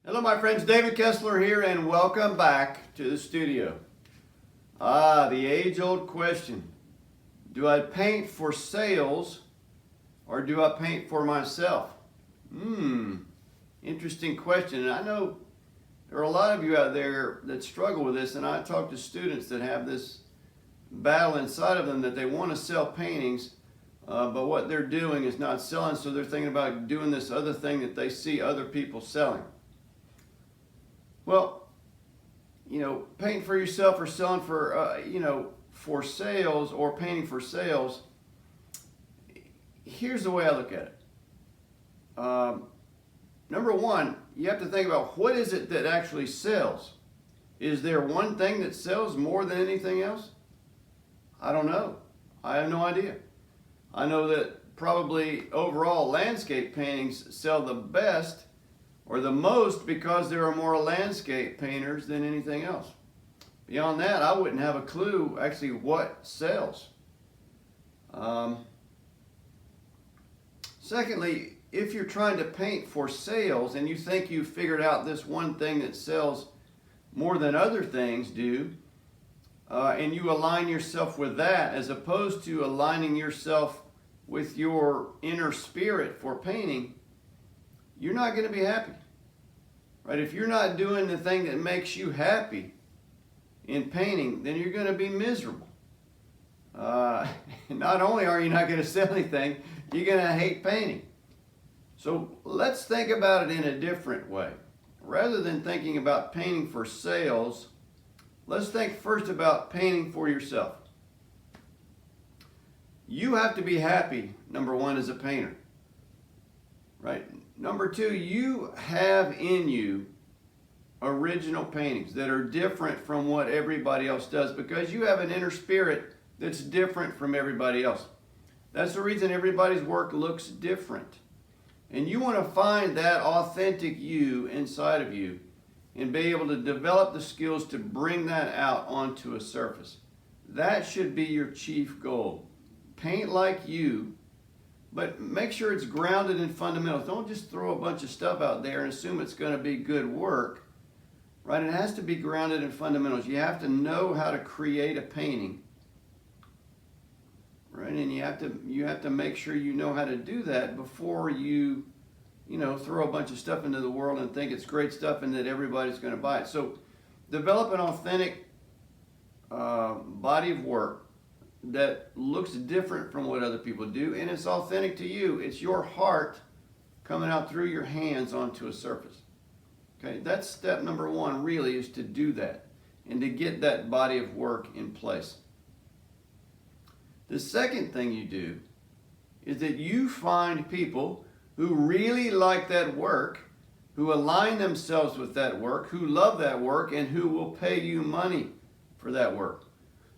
Hello my friends, David Kessler here and welcome back to the studio. The age-old question. Do I paint for sales or do I paint for myself? Interesting question. And I know there are a lot of you out there that struggle with this, and I talk to students that have this battle inside of them that they want to sell paintings, but what they're doing is not selling, so they're thinking about doing this other thing that they see other people selling. Well, painting for yourself or selling for, for sales or painting for sales, here's the way I look at it. Number one, you have to think about what is it that actually sells. Is there one thing that sells more than anything else? I don't know. I have no idea. I know that probably overall landscape paintings sell the best or the most because there are more landscape painters than anything else. Beyond that, I wouldn't have a clue actually what sells. Secondly, if you're trying to paint for sales and you think you've figured out this one thing that sells more than other things do, and you align yourself with that as opposed to aligning yourself with your inner spirit for painting, you're not going to be happy, right? If you're not doing the thing that makes you happy in painting, then you're going to be miserable. Not only are you not going to sell anything, you're going to hate painting. So let's think about it in a different way. Rather than thinking about painting for sales, let's think first about painting for yourself. You have to be happy, number one, as a painter, right? Number two, you have in you original paintings that are different from what everybody else does because you have an inner spirit that's different from everybody else. That's the reason everybody's work looks different. And you want to find that authentic you inside of you and be able to develop the skills to bring that out onto a surface. That should be your chief goal. Paint like you, but make sure it's grounded in fundamentals. Don't just throw a bunch of stuff out there and assume it's going to be good work, right? It has to be grounded in fundamentals. You have to know how to create a painting, right? And you have to make sure you know how to do that before you throw a bunch of stuff into the world and think it's great stuff and that everybody's going to buy it. So develop an authentic body of work that looks different from what other people do, and it's authentic to you. It's your heart coming out through your hands onto a surface. Okay, that's step number one, really, is to do that and to get that body of work in place. The second thing you do is that you find people who really like that work, who align themselves with that work, who love that work, and who will pay you money for that work.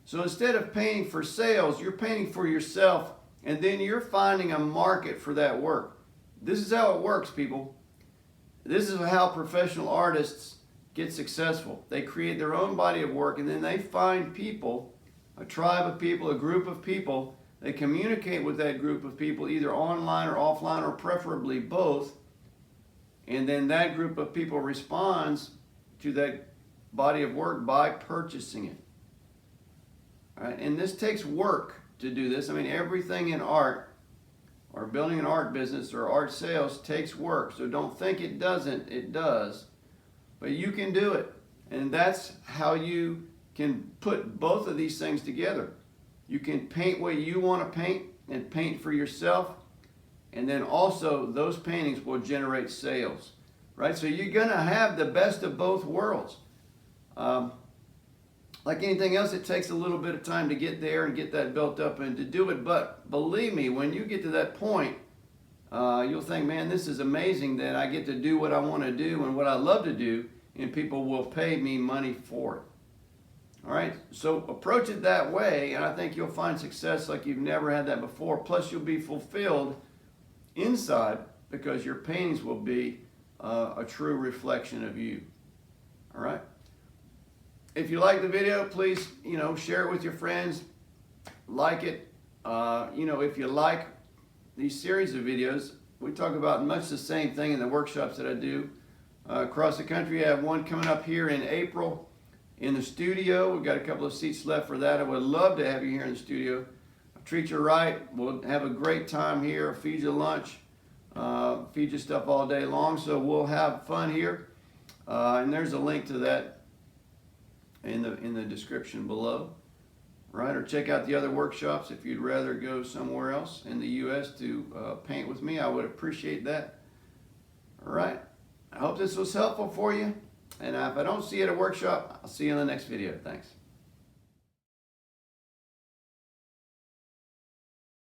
So instead of painting for sales, you're painting for yourself, and then you're finding a market for that work. This is how it works, people. This is how professional artists get successful. They create their own body of work, and then they find people, a tribe of people, a group of people. They communicate with that group of people either online or offline or preferably both, and then that group of people responds to that body of work by purchasing it. All right, and this takes work to do this. I mean, everything in art or building an art business or art sales takes work. So don't think it doesn't. It does. But you can do it. And that's how you can put both of these things together. You can paint what you want to paint and paint for yourself. And then also those paintings will generate sales. Right? So you're going to have the best of both worlds. Like anything else, it takes a little bit of time to get there and get that built up and to do it. But believe me, when you get to that point, you'll think, man, this is amazing that I get to do what I want to do and what I love to do, and people will pay me money for it. All right, so approach it that way, and I think you'll find success like you've never had that before. Plus, you'll be fulfilled inside because your paintings will be a true reflection of you. All right. If you like the video, please, share it with your friends, like it. If you like these series of videos, we talk about much the same thing in the workshops that I do. across the country. I have one coming up here in April in the studio. We've got a couple of seats left for that. I would love to have you here in the studio. I'll treat you right. We'll have a great time here. Feed you lunch. Feed you stuff all day long. So we'll have fun here. And there's a link to that in the description below. Right, or check out the other workshops if you'd rather go somewhere else in the U.S. to paint with me. I would appreciate that. All right, I hope this was helpful for you. And if I don't see you at a workshop, I'll see you in the next video. Thanks.